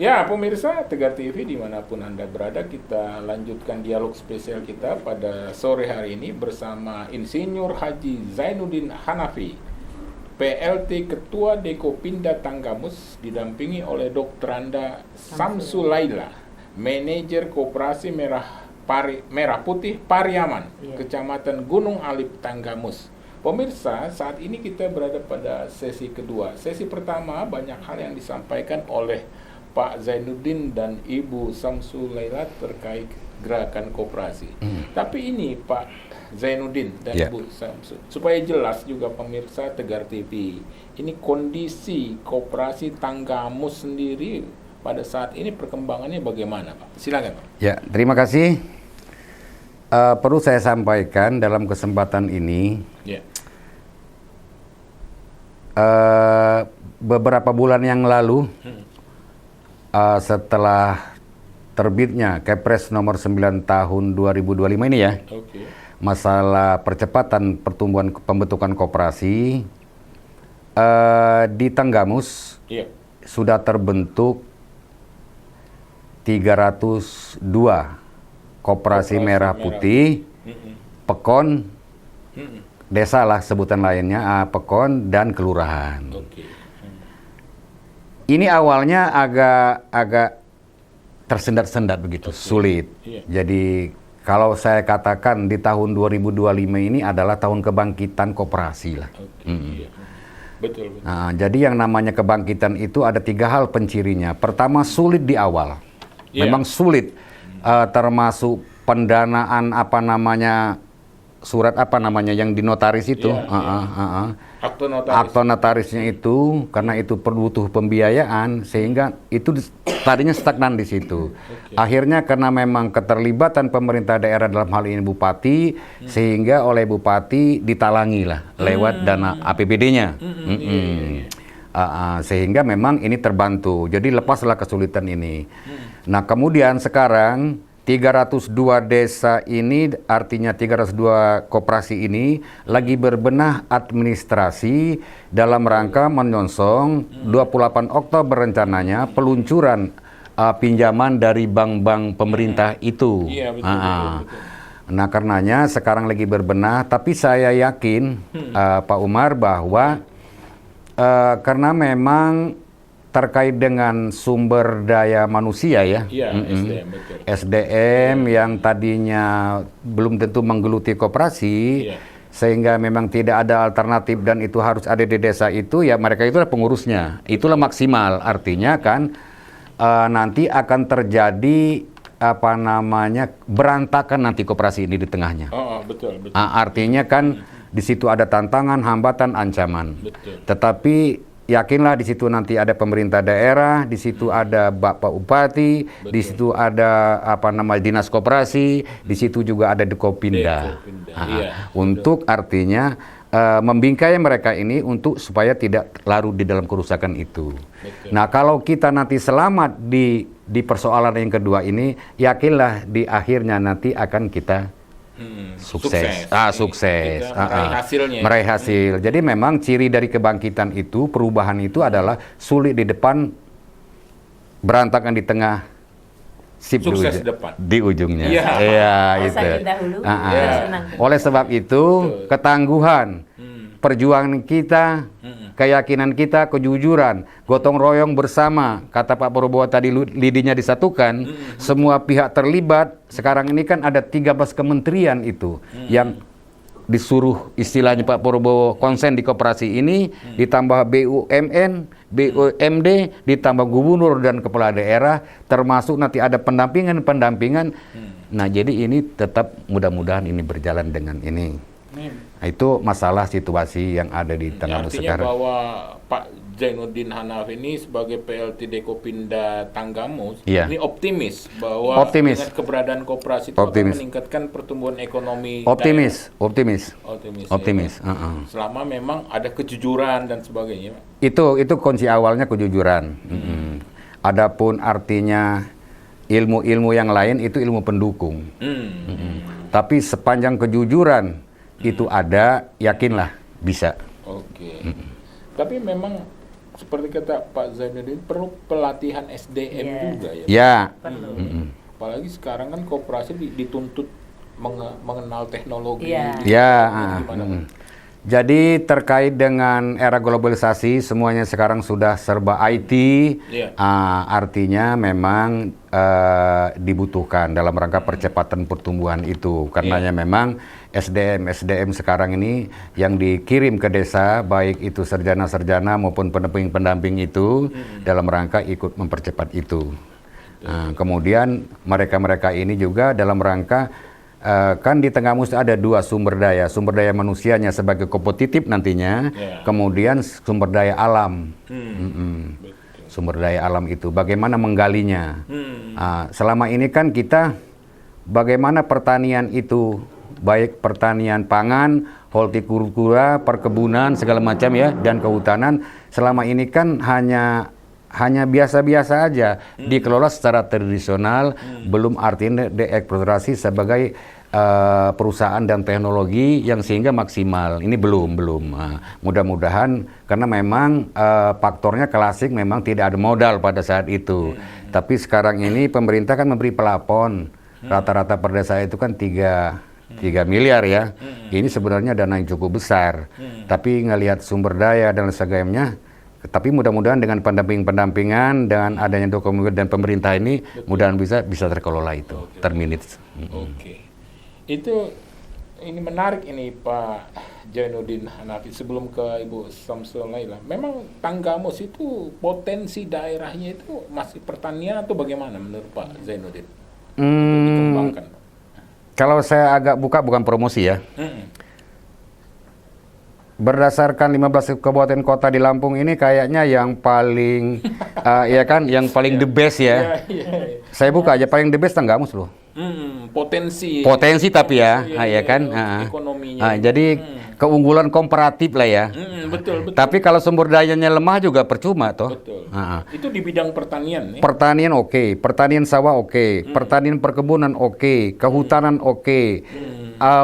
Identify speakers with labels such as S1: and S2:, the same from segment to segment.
S1: Ya, pemirsa Tegar TV dimanapun Anda berada, kita lanjutkan dialog spesial kita pada sore hari ini bersama Insinyur Haji Zainuddin Hanafi, PLT Ketua Dekopinda Tanggamus, didampingi oleh Dr. Anda Samsulaila, Manajer Koperasi Merah Putih Pariaman, Kecamatan Gunung Alip, Tanggamus. Pemirsa, saat ini kita berada pada sesi kedua. Sesi pertama banyak hal yang disampaikan oleh Pak Zainuddin dan Ibu Samsulaila terkait gerakan koperasi. Tapi ini Pak Zainuddin dan Ibu Samsul, supaya jelas juga pemirsa Tegar TV, ini kondisi koperasi Tanggamus sendiri pada saat ini perkembangannya bagaimana, Pak? Silakan, Pak.
S2: Ya, terima kasih. Perlu saya sampaikan dalam kesempatan ini, beberapa bulan yang lalu, setelah terbitnya Kepres nomor 9 tahun 2025 ini ya, masalah percepatan pertumbuhan pembentukan koperasi, di Tanggamus sudah terbentuk 302 koperasi merah putih, pekon, desa lah sebutan lainnya, pekon dan kelurahan. Ini awalnya agak tersendat-sendat begitu, sulit. Jadi kalau saya katakan di tahun 2025 ini adalah tahun kebangkitan koperasi lah.
S1: Betul.
S2: Nah, jadi yang namanya kebangkitan itu ada 3 hal pencirinya. Pertama, sulit di awal. Memang sulit, termasuk pendanaan surat yang dinotaris itu. Akte notarisnya itu, karena itu butuh pembiayaan, sehingga itu tadinya stagnan di situ. Akhirnya karena memang keterlibatan pemerintah daerah dalam hal ini Bupati, sehingga oleh Bupati ditalangi lah lewat dana APBD-nya. Sehingga memang ini terbantu. Jadi lepaslah kesulitan ini. Nah, kemudian sekarang 302 desa ini, artinya 302 koperasi ini lagi berbenah administrasi dalam rangka menyongsong 28 Oktober rencananya peluncuran pinjaman dari bank-bank pemerintah itu. Betul. Nah, karenanya sekarang lagi berbenah, tapi saya yakin Pak Umar bahwa karena memang terkait dengan sumber daya manusia ya,
S1: SDM, betul.
S2: SDM yang tadinya belum tentu menggeluti koperasi, sehingga memang tidak ada alternatif dan itu harus ada di desa itu, ya mereka itulah pengurusnya, itulah maksimal. Artinya kan nanti akan terjadi berantakan nanti koperasi ini di tengahnya.
S1: Betul.
S2: Artinya kan di situ ada tantangan, hambatan, ancaman. Tetapi yakinlah di situ nanti ada pemerintah daerah, di situ ada Bapak Bupati, di situ ada dinas koperasi, di situ juga ada Dekopinda. Untuk artinya membingkai mereka ini untuk supaya tidak larut di dalam kerusakan itu. Nah, kalau kita nanti selamat di persoalan yang kedua ini, yakinlah di akhirnya nanti akan kita sukses. Meraih hasil. Jadi memang ciri dari kebangkitan itu, perubahan itu adalah sulit di depan, berantakan di tengah,
S1: sukses
S2: di ujungnya.
S3: Itu.
S2: Oleh sebab itu, ketangguhan, perjuangan kita, keyakinan kita, kejujuran, gotong royong bersama, kata Pak Prabowo tadi, lidinya disatukan, semua pihak terlibat. Sekarang ini kan ada 13 kementerian itu yang disuruh, istilahnya Pak Prabowo konsen di koperasi ini, ditambah BUMN, BUMD, ditambah gubernur dan kepala daerah, termasuk nanti ada pendampingan. Nah, jadi ini tetap mudah-mudahan ini berjalan dengan ini. Nah, itu masalah situasi yang ada di Tanggamus sekarang.
S1: Artinya bahwa Pak Zainuddin Hanafi ini sebagai PLT Dekopinda Tanggamus ini optimis bahwa dengan keberadaan koperasi itu akan meningkatkan pertumbuhan ekonomi. Optimis. Selama memang ada kejujuran dan sebagainya.
S2: Itu kunci awalnya, kejujuran. Adapun artinya ilmu-ilmu yang lain itu ilmu pendukung. Tapi sepanjang kejujuran itu ada, yakinlah bisa.
S1: Tapi memang seperti kata Pak Zainuddin, perlu pelatihan SDM juga ya.
S2: Ya.
S3: Perlu.
S1: Apalagi sekarang kan koperasi dituntut mengenal teknologi.
S2: Ya.
S1: Gimana?
S2: Jadi terkait dengan era globalisasi, semuanya sekarang sudah serba IT. Artinya memang dibutuhkan dalam rangka percepatan pertumbuhan itu. Karenanya memang SDM sekarang ini yang dikirim ke desa, baik itu sarjana-sarjana maupun pendamping-pendamping itu, dalam rangka ikut mempercepat itu. Kemudian mereka-mereka ini juga dalam rangka kan di Tenggamus ada dua sumber daya manusianya sebagai kompetitif nantinya, kemudian sumber daya alam. Sumber daya alam itu bagaimana menggalinya. Selama ini kan kita bagaimana pertanian itu, baik pertanian pangan, hortikultura, perkebunan segala macam ya, dan kehutanan, selama ini kan hanya biasa-biasa aja, dikelola secara tradisional, belum artinya dieksploitasi sebagai perusahaan dan teknologi yang sehingga maksimal. Ini belum. Mudah-mudahan, karena memang faktornya klasik memang tidak ada modal pada saat itu. Tapi sekarang ini pemerintah kan memberi pelapon, rata-rata per desa itu kan 3 miliar ya. Ini sebenarnya dana yang cukup besar. Tapi ngelihat sumber daya dan sebagainya, tapi mudah-mudahan dengan pendampingan dengan adanya dokumen dan pemerintah ini, mudah-mudahan bisa terkelola itu, termanage.
S1: Oke. Itu ini menarik ini Pak Zainuddin Hanafi. Sebelum ke Ibu Samsul Laila, memang Tanggamus itu potensi daerahnya itu masih pertanian atau bagaimana menurut Pak Zainuddin? Dikembangkan.
S2: Kalau saya agak bukan promosi ya. Berdasarkan 15 kabupaten kota di Lampung ini kayaknya yang paling ya kan, yang paling the best ya. Saya buka aja paling the best Tanggamus loh. Potensi tapi ya, ya kan.
S1: Ekonominya.
S2: Jadi keunggulan komparatif lah ya.
S1: Betul.
S2: Tapi kalau sumber dayanya lemah juga percuma toh.
S1: Betul. Itu di bidang pertanian.
S2: Pertanian oke, pertanian sawah oke, pertanian perkebunan oke, kehutanan oke,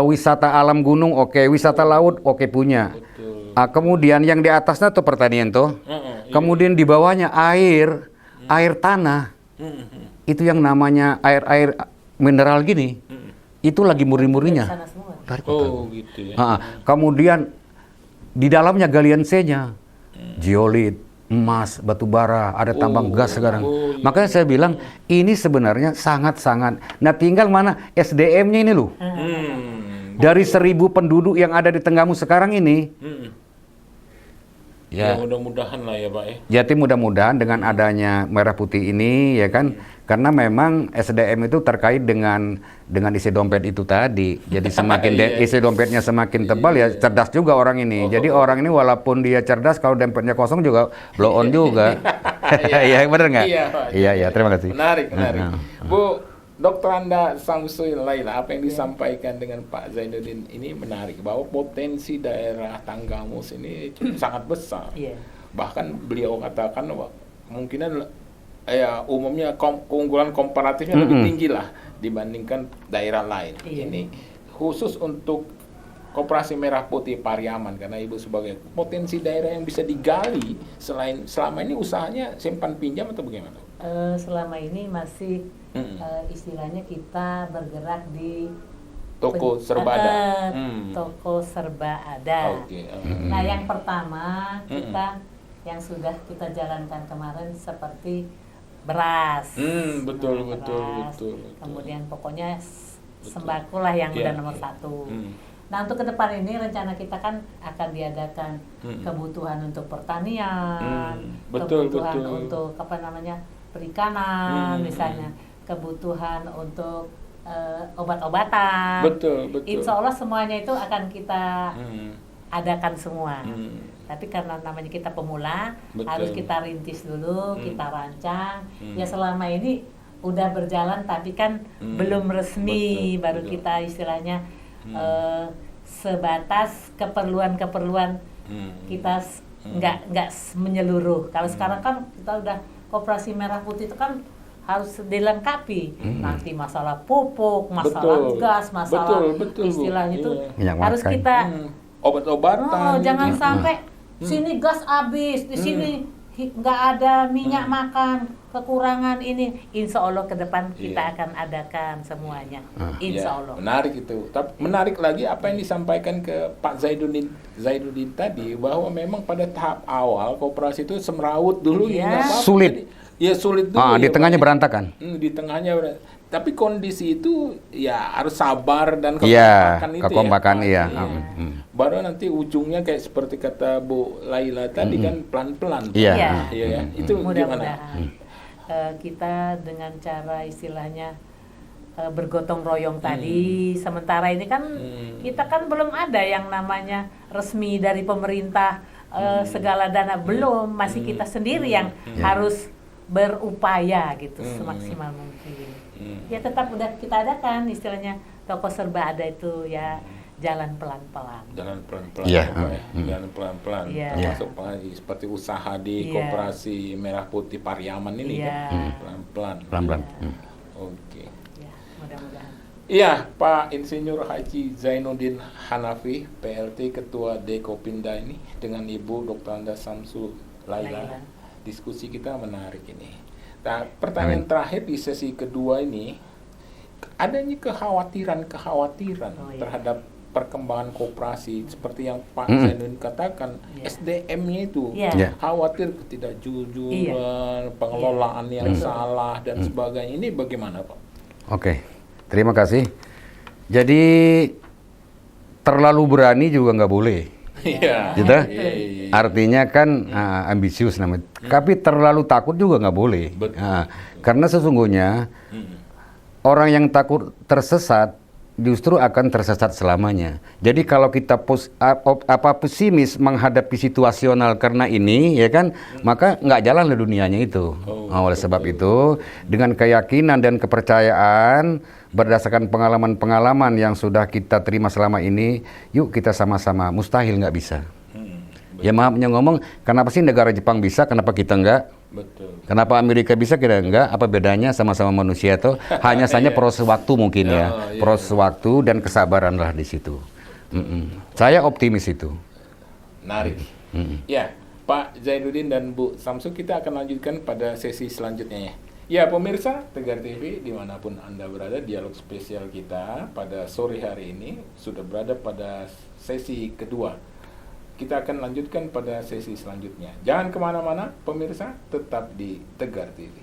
S2: wisata alam gunung oke, wisata laut oke punya. Kemudian yang di atasnya tuh pertanian tuh, kemudian di bawahnya air tanah, itu yang namanya air mineral gini, itu lagi murni-murninya.
S1: Gitu ya.
S2: Kemudian di dalamnya galian C-nya, geolit, emas, batu bara, ada tambang gas sekarang. Makanya saya bilang ini sebenarnya sangat-sangat. Nah tinggal mana SDM-nya ini loh. Dari 1.000 penduduk yang ada di Tenggamus sekarang ini.
S1: Ya mudah-mudahan lah ya Pak ya.
S2: Jadi mudah-mudahan dengan adanya Merah Putih ini ya kan, karena memang SDM itu terkait dengan isi dompet itu tadi. Jadi semakin isi dompetnya semakin tebal ya cerdas juga orang ini. Jadi orang ini walaupun dia cerdas, kalau dompetnya kosong juga blow on juga. Iya benar nggak? Iya terima kasih.
S1: Menarik. Bu Dr. Anda Samsul Laila, apa yang disampaikan dengan Pak Zainuddin ini menarik, bahwa potensi daerah Tanggamus ini sangat besar. Bahkan beliau katakan bahwa kemungkinan ya umumnya keunggulan komparatifnya lebih tinggi lah dibandingkan daerah lain. Ini khusus untuk Koperasi Merah Putih Pariaman, karena Ibu sebagai potensi daerah yang bisa digali. Selama ini usahanya simpan pinjam atau bagaimana?
S3: Selama ini masih istilahnya kita bergerak di
S1: toko serba ada.
S3: Toko serba ada. Nah yang pertama kita yang sudah kita jalankan kemarin seperti beras.
S1: Betul.
S3: Kemudian pokoknya sembako lah yang udah nomor 1. Nah untuk ke depan ini rencana kita kan akan diadakan kebutuhan untuk pertanian, kebutuhan untuk perikanan misalnya, kebutuhan untuk obat-obatan.
S1: Betul.
S3: Insya Allah semuanya itu akan kita adakan semua. Tapi karena namanya kita pemula, harus kita rintis dulu, kita rancang. Ya selama ini udah berjalan tapi kan belum resmi, baru kita istilahnya sebatas keperluan kita, nggak menyeluruh. Kalau sekarang kan kita udah Koperasi Merah Putih itu kan harus dilengkapi. Nanti masalah pupuk, masalah gas, masalah istilahnya itu harus kita
S1: obat-obatan.
S3: Jangan sampai sini gas habis, di sini nggak ada minyak makan, kekurangan ini, insya Allah ke depan kita akan adakan semuanya, insya Allah.
S1: Menarik itu. Tapi menarik lagi apa yang disampaikan ke Pak Zainuddin tadi, bahwa memang pada tahap awal koperasi itu semrawut dulu,
S2: sulit.
S1: Ya sulit dulu.
S2: Di tengahnya berantakan.
S1: Di tengahnya tapi kondisi itu ya harus sabar dan
S2: kekompakan itu.
S1: Baru nanti ujungnya kayak seperti kata Bu Laila tadi kan pelan-pelan.
S2: Iya.
S1: Itu gimana?
S3: Kita dengan cara istilahnya bergotong royong tadi. Sementara ini kan kita kan belum ada yang namanya resmi dari pemerintah, segala dana belum, masih kita sendiri yang harus berupaya gitu semaksimal mungkin. Ya tetap udah kita adakan istilahnya toko serba ada itu ya jalan pelan-pelan.
S1: Jalan pelan-pelan. Jalan pelan-pelan. Termasuk seperti usaha di Koperasi Merah Putih Pariaman ini kan pelan-pelan.
S2: Pelan-pelan.
S1: Oke.
S3: Ya, mudah-mudahan.
S1: Iya, Pak Insinyur Haji Zainuddin Hanafi, PLT Ketua Dekopinda ini dengan Ibu Dr. Anda Samsu Laila. Diskusi kita menarik ini. Nah, pertanyaan terakhir di sesi kedua ini, adanya kekhawatiran terhadap perkembangan koperasi seperti yang Pak Zainuddin katakan, SDM-nya itu khawatir ketidakjujuran, pengelolaan yang salah dan sebagainya. Ini bagaimana, Pak?
S2: Oke, terima kasih. Jadi terlalu berani juga nggak boleh. Gitu? Artinya kan ambisius namanya. Tapi terlalu takut juga nggak boleh. Karena sesungguhnya orang yang takut tersesat justru akan tersesat selamanya. Jadi kalau kita pesimis menghadapi situasional karena ini, ya kan, maka nggak jalan lah dunianya itu. Oleh sebab itu, dengan keyakinan dan kepercayaan berdasarkan pengalaman-pengalaman yang sudah kita terima selama ini, yuk kita sama-sama. Mustahil nggak bisa. Ya maafnya ngomong, kenapa sih negara Jepang bisa, kenapa kita enggak?
S1: Betul.
S2: Kenapa Amerika bisa, kita enggak? Apa bedanya, sama-sama manusia itu? Hanya saja proses waktu mungkin proses waktu dan kesabaran lah di situ. Saya optimis itu.
S1: Menarik. Ya, Pak Zainuddin dan Bu Samsu, kita akan lanjutkan pada sesi selanjutnya ya. Ya pemirsa Tegar TV dimanapun Anda berada, dialog spesial kita pada sore hari ini sudah berada pada sesi kedua. Kita akan lanjutkan pada sesi selanjutnya. Jangan kemana-mana pemirsa, tetap di Tegar TV.